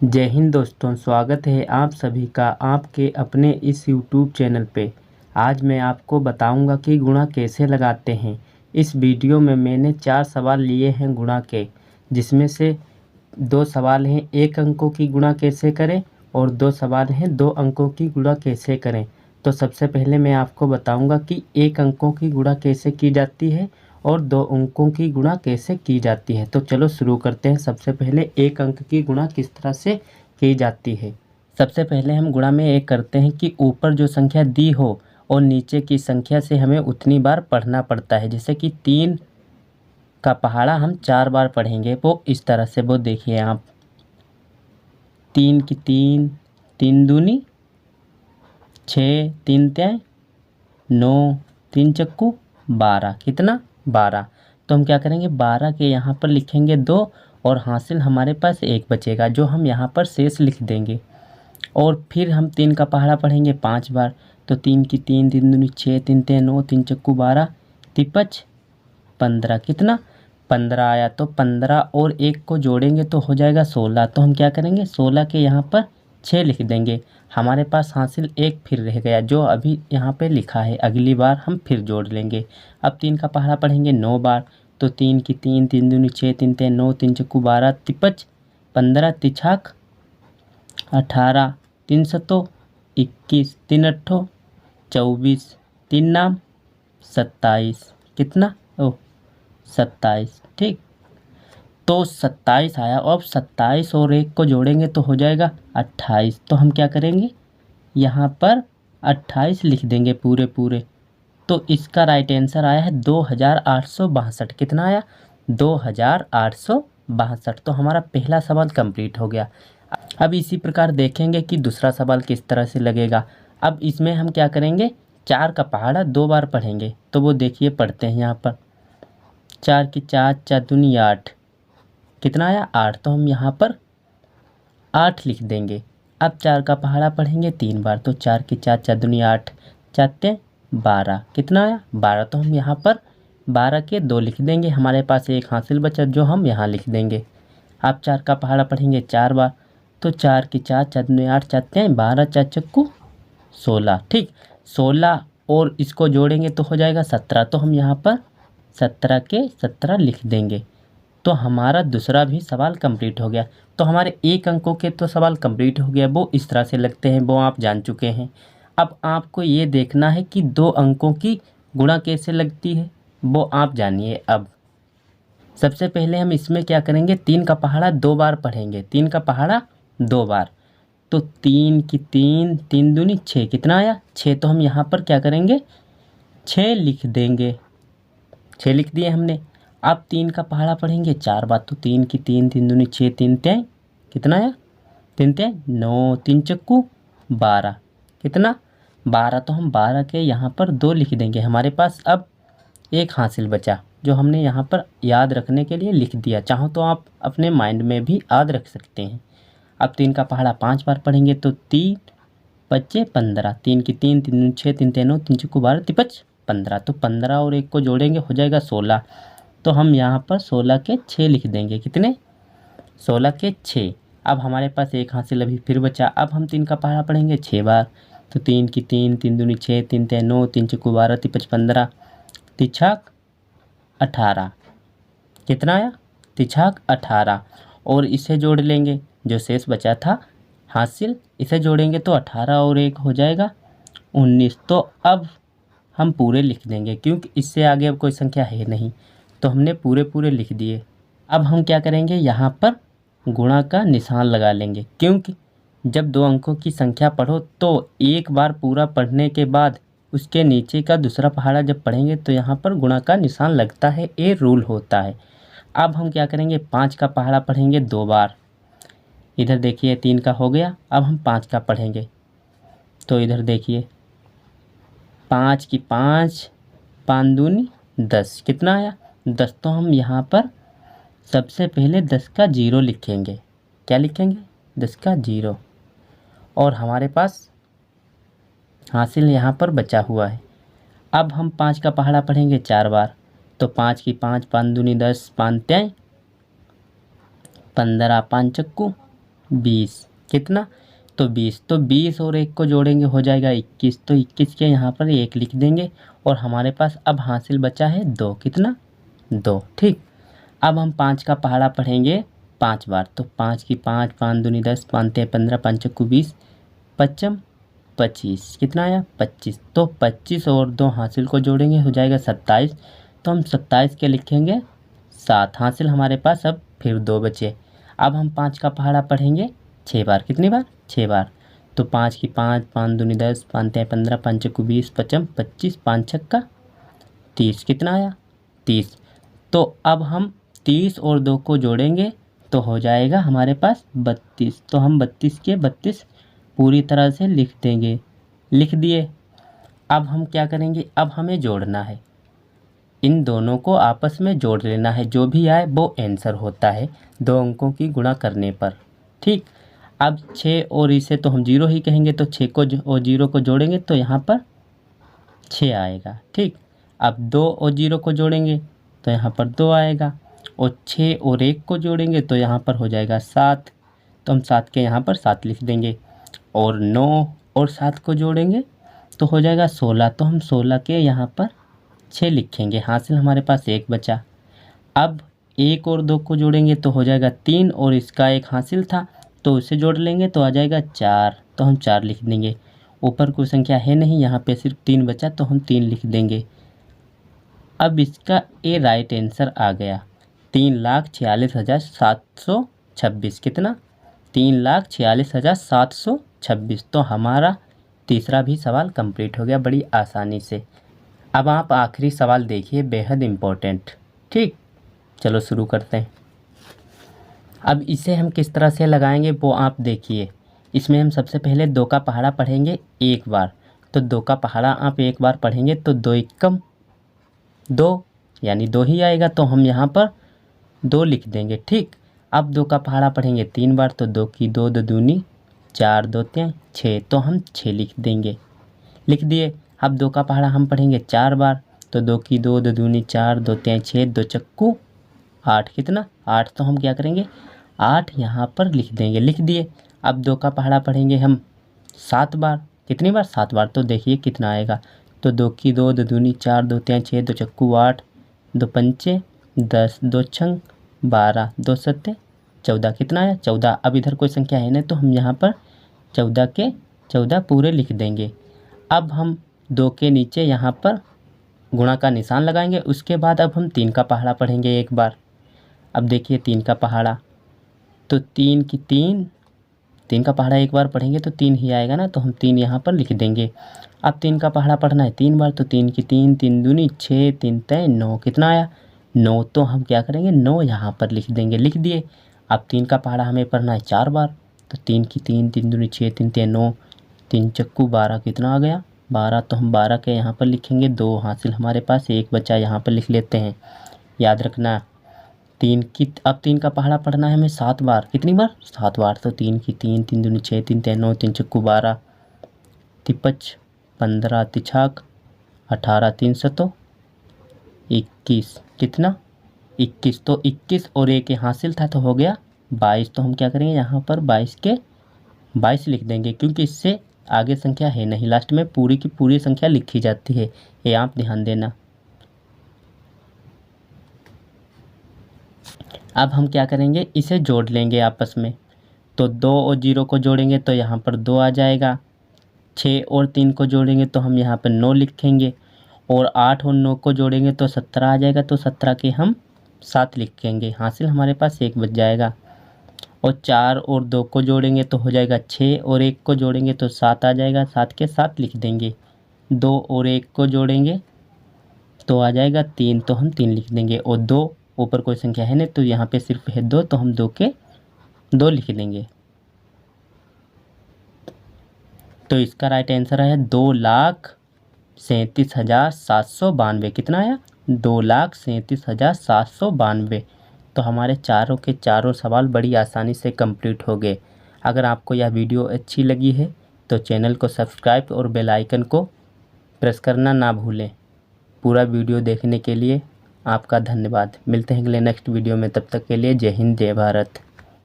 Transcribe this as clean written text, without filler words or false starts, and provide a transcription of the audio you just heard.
जय हिंद दोस्तों, स्वागत है आप सभी का आपके अपने इस YouTube चैनल पे। आज मैं आपको बताऊंगा कि गुणा कैसे लगाते हैं। इस वीडियो में मैंने 4 सवाल लिए हैं गुणा के, जिसमें से 2 सवाल हैं 1 अंकों की गुणा कैसे करें और 2 सवाल हैं 2 अंकों की गुणा कैसे करें। तो सबसे पहले मैं आपको बताऊंगा कि 1 अंकों की गुणा कैसे की जाती है और 2 अंकों की गुणा कैसे की जाती है। तो चलो शुरू करते हैं। सबसे पहले 1 अंक की गुणा किस तरह से की जाती है। सबसे पहले हम गुणा में एक करते हैं कि ऊपर जो संख्या दी हो और नीचे की संख्या से हमें उतनी बार पढ़ना पड़ता है। जैसे कि 3 का पहाड़ा हम 4 बार पढ़ेंगे, वो इस तरह से। वो देखिए आप, 3 की 3, 3 दूनी 6, 3 तिहाई 9, 3 चक्कू 12, कितना 12। तो हम क्या करेंगे, 12 के यहाँ पर लिखेंगे 2 और हासिल हमारे पास 1 बचेगा, जो हम यहाँ पर शेष लिख देंगे। और फिर हम 3 का पहाड़ा पढ़ेंगे 5 बार। तो 3 की 3, 3 दूनी 6, 3 तिहाई 9, 3 चक्कू 12, तिपच 15, कितना 15 आया। तो 15 और 1 को जोड़ेंगे तो हो जाएगा 16। तो हम क्या करेंगे, 16 के यहाँ पर 6 लिख देंगे। हमारे पास हासिल 1 फिर रह गया, जो अभी यहाँ पे लिखा है। अगली बार हम फिर जोड़ लेंगे। अब 3 का पहाड़ा पढ़ेंगे 9 बार। तो 3 की 3, 3 दूनी 6, 3 तिहाई 9, 3 चक्कू 12, तिपच 15, तिछाक 18, 3 सतो 21, 3 अट्ठो 24, 3 नाम 27, कितना 27, ठीक। तो 27 आया। अब 27 और 1 को जोड़ेंगे तो हो जाएगा 28। तो हम क्या करेंगे, यहाँ पर 28 लिख देंगे पूरे पूरे। तो इसका राइट आंसर आया है 2862। कितना आया, 2862। तो हमारा पहला सवाल कंप्लीट हो गया। अब इसी प्रकार देखेंगे कि दूसरा सवाल किस तरह से लगेगा। अब इसमें हम क्या करेंगे, 4 का पहाड़ा 2 बार पढ़ेंगे। तो वो देखिए पढ़ते हैं यहाँ पर, 4 की 4, 4 दूनी 8, कितना आया 8। तो हम यहाँ पर 8 लिख देंगे। अब 4 का पहाड़ा पढ़ेंगे 3 बार। तो 4 की 4, 4 दूनी 8, 4 तिहाई 12, कितना आया 12। तो हम यहाँ पर 12 के 2 लिख देंगे। हमारे पास 1 हासिल बचा, जो हम यहाँ लिख देंगे। अब 4 का पहाड़ा पढ़ेंगे 4 बार। तो 4 की 4, 4 दूनी 8, 4 तिहाई 12, 4 चक्कू 16, ठीक। 16 और इसको जोड़ेंगे तो हो जाएगा 17। तो हम यहाँ पर 17 के 17 लिख देंगे। तो हमारा दूसरा भी सवाल कंप्लीट हो गया। तो हमारे 1 अंकों के तो सवाल कंप्लीट हो गया, वो इस तरह से लगते हैं, वो आप जान चुके हैं। अब आपको ये देखना है कि 2 अंकों की गुणा कैसे लगती है, वो आप जानिए। अब सबसे पहले हम इसमें क्या करेंगे, 3 का पहाड़ा 2 बार पढ़ेंगे। 3 का पहाड़ा 2 बार। तो 3 की 3, 3 दूनी 6, कितना आया 6। तो हम यहाँ पर क्या करेंगे, 6 लिख देंगे। 6 लिख दिए हमने। अब 3 का पहाड़ा पढ़ेंगे 4 बार। तो 3 की 3, 3 दूनी 6, 3 तिहाई, कितना आया 3 तिहाई 9, 3 चक्कू 12, कितना 12। तो हम 12 के यहाँ पर 2 लिख देंगे। हमारे पास अब 1 हासिल बचा, जो हमने यहाँ पर याद रखने के लिए लिख दिया। चाहो तो आप अपने माइंड में भी याद रख सकते हैं। अब 3 का पहाड़ा 5 बार पढ़ेंगे। तो 3 बच्चे 15, 3 की 3, 3 दूनी 6, 3 तिहाई 9, 3 चक्कू 12, तिपच 15। तो 15 और 1 को जोड़ेंगे हो जाएगा 16। तो हम यहाँ पर 16 के 6 लिख देंगे। कितने, 16 के 6। अब हमारे पास 1 हासिल अभी फिर बचा। अब हम 3 का पहाड़ा पढ़ेंगे 6 बार। तो 3 की 3, 3 दूनी 6, 3 तिहाई 9, 3 चक्कू 12, तिपच 15, तिछाक 18, कितना आया तिछाक 18। और इसे जोड़ लेंगे, जो शेष बचा था हासिल, इसे जोड़ेंगे तो 18 और 1 हो जाएगा 19। तो अब हम पूरे लिख देंगे, क्योंकि इससे आगे अब कोई संख्या है नहीं। तो हमने पूरे पूरे लिख दिए। अब हम क्या करेंगे, यहाँ पर गुणा का निशान लगा लेंगे, क्योंकि जब 2 अंकों की संख्या पढ़ो तो एक बार पूरा पढ़ने के बाद उसके नीचे का दूसरा पहाड़ा जब पढ़ेंगे तो यहाँ पर गुणा का निशान लगता है। ये रूल होता है। अब हम क्या करेंगे, 5 का पहाड़ा पढ़ेंगे 2 बार। इधर देखिए 3 का हो गया। अब हम 5 का पढ़ेंगे। तो इधर देखिए 5 की 5, 5 दूनी 10, कितना आया 10। तो हम यहाँ पर सबसे पहले 10 का 0 लिखेंगे। क्या लिखेंगे, 10 का 0। और हमारे पास हासिल यहाँ पर बचा हुआ है। अब हम 5 का पहाड़ा पढ़ेंगे 4 बार। तो 5 की 5, 5 दूनी 10, 5 तिहाई 15, 5 चक्कू 20 कितना, तो 20, तो 20 और 1 को जोड़ेंगे हो जाएगा 21, तो 21 के यहाँ पर 1 लिख देंगे और हमारे पास अब हासिल बचा है 2, कितना, 2। ठीक, अब हम 5 का पहाड़ा पढ़ेंगे 5 बार, तो 5 की 5, 5 दूनी 10, 5 तें 15, 5 चक्कू 20, पच्चम 25, कितना आया 25, तो 25 और 2 हासिल को जोड़ेंगे हो जाएगा 27, तो हम 27 के लिखेंगे 7, हासिल हमारे पास अब फिर 2 बचे। अब हम 5 का पहाड़ा पढ़ेंगे 6 बार, कितनी बार, 6 बार, तो 5 की 5, 5 दूनी 10, 5 तें 15, 5 चक्कू 20, पचम 25, 5 छक्का 30, कितना आया 30, तो अब हम 30 और 2 को जोड़ेंगे तो हो जाएगा हमारे पास 32, तो हम 32 के 32 पूरी तरह से लिख देंगे, लिख दिए। अब हम क्या करेंगे, अब हमें जोड़ना है, इन दोनों को आपस में जोड़ लेना है, जो भी आए वो आंसर होता है 2 अंकों की गुणा करने पर। ठीक, अब 6 और इसे तो हम 0 ही कहेंगे, तो 6 को और 0 को जोड़ेंगे तो यहाँ पर 6 आएगा। ठीक, अब 2 और 0 को जोड़ेंगे तो यहाँ पर 2 आएगा, और 6 और 1 को जोड़ेंगे तो यहाँ पर हो जाएगा 7, तो हम 7 के यहाँ पर 7 लिख देंगे, और 9 और 7 को जोड़ेंगे तो हो जाएगा 16, तो हम 16 के यहाँ पर 6 लिखेंगे, हासिल हमारे पास 1 बचा। अब 1 और 2 को जोड़ेंगे तो हो जाएगा 3, और इसका 1 हासिल था तो उसे जोड़ लेंगे तो आ जाएगा 4, तो हम 4 लिख देंगे। ऊपर कोई संख्या है नहीं, यहाँ पे सिर्फ 3 बचा तो हम 3 लिख देंगे। अब इसका ए राइट आंसर आ गया 3,46,726, कितना, 3,46,726, तो हमारा तीसरा भी सवाल कंप्लीट हो गया बड़ी आसानी से। अब आप आखिरी सवाल देखिए, बेहद इम्पोर्टेंट। ठीक, चलो शुरू करते हैं। अब इसे हम किस तरह से लगाएंगे वो आप देखिए। इसमें हम सबसे पहले 2 का पहाड़ा पढ़ेंगे 1 बार, तो 2 का पहाड़ा आप 1 बार पढ़ेंगे तो 2 एकम 2 यानी 2 ही आएगा, तो हम यहाँ पर 2 लिख देंगे। ठीक, अब 2 का पहाड़ा पढ़ेंगे 3 बार, तो 2 की 2, 2 दूनी 4, 2 तें 6, तो हम 6 लिख देंगे, लिख दिए। अब 2 का पहाड़ा हम पढ़ेंगे 4 बार, तो 2 की 2, 2 दूनी 4, 2 तें 6, 2 चक्कू 8, कितना 8, तो हम क्या करेंगे 8 यहाँ पर लिख देंगे, लिख दिए। अब 2 का पहाड़ा पढ़ेंगे हम 7 बार, कितनी बार 7 बार, तो देखिए कितना आएगा, तो 2 की 2, 2 दूनी 4, 2 तें 6, 2 चक्कू 8, 2 पंचे 10, 2 छंग 12, 2 सत्ते 14, कितना आया 14। अब इधर कोई संख्या है ना, तो हम यहाँ पर 14 के 14 पूरे लिख देंगे। अब हम 2 के नीचे यहाँ पर गुणा का निशान लगाएंगे। उसके बाद अब हम 3 का पहाड़ा पढ़ेंगे 1 बार। अब देखिए 3 का पहाड़ा, तो 3 की 3, 3 का पहाड़ा 1 बार पढ़ेंगे तो 3 ही आएगा ना, तो हम 3 यहाँ पर लिख देंगे। अब 3 का पहाड़ा पढ़ना है 3 बार, तो 3 की 3, 3 दूनी 6, 3 तें 9, कितना आया 9, तो हम क्या करेंगे 9 यहाँ पर लिख देंगे, लिख दिए। अब 3 का पहाड़ा हमें पढ़ना है 4 बार, तो 3 की 3, 3 दूनी 6, 3 तें 9, 3 चक्कू 12, कितना आ गया 12, तो हम 12 के यहाँ पर लिखेंगे 2, हासिल हमारे पास 1 बचा, यहाँ पर लिख लेते हैं। याद रखना 3 की, अब 3 का पहाड़ा पढ़ना है हमें 7 बार, कितनी बार 7 बार, तो 3 की 3, 3 दूनी 6, 3 तें 9, 3 चक्कू 12, तिपच 15 तिछाक 18, 3 सतो 21, कितना 21, तो 21 और 1 हासिल था तो हो गया 22, तो हम क्या करेंगे यहाँ पर 22 के 22 लिख देंगे, क्योंकि इससे आगे संख्या है नहीं, लास्ट में पूरी की पूरी संख्या लिखी जाती है, ये आप ध्यान देना। अब हम क्या करेंगे, इसे जोड़ लेंगे आपस में, तो 2 और 0 को जोड़ेंगे तो यहाँ पर 2 आ जाएगा, 6 और 3 को जोड़ेंगे तो हम यहाँ पर 9 लिखेंगे, और 8 और 9 को जोड़ेंगे तो 17 आ जाएगा, तो 17 के हम 7 लिखेंगे, हासिल हमारे पास 1 बच जाएगा। और 4 और 2 को जोड़ेंगे तो हो जाएगा 6, और 1 को जोड़ेंगे तो 7 आ जाएगा, 7 के 7 लिख देंगे। 2 और 1 को जोड़ेंगे तो आ जाएगा 3, तो हम 3 लिख देंगे, और 2 ऊपर कोई संख्या है नहीं तो यहाँ पे सिर्फ है 2, तो हम 2 के 2 लिख देंगे। तो इसका राइट आंसर है 2,37,792, कितना आया 2,37,792। तो हमारे चारों के चारों सवाल बड़ी आसानी से कंप्लीट हो गए। अगर आपको यह वीडियो अच्छी लगी है तो चैनल को सब्सक्राइब और बेल आइकन को प्रेस करना ना भूलें। पूरा वीडियो देखने के लिए आपका धन्यवाद। मिलते हैं अगले नेक्स्ट वीडियो में, तब तक के लिए जय हिंद जय भारत।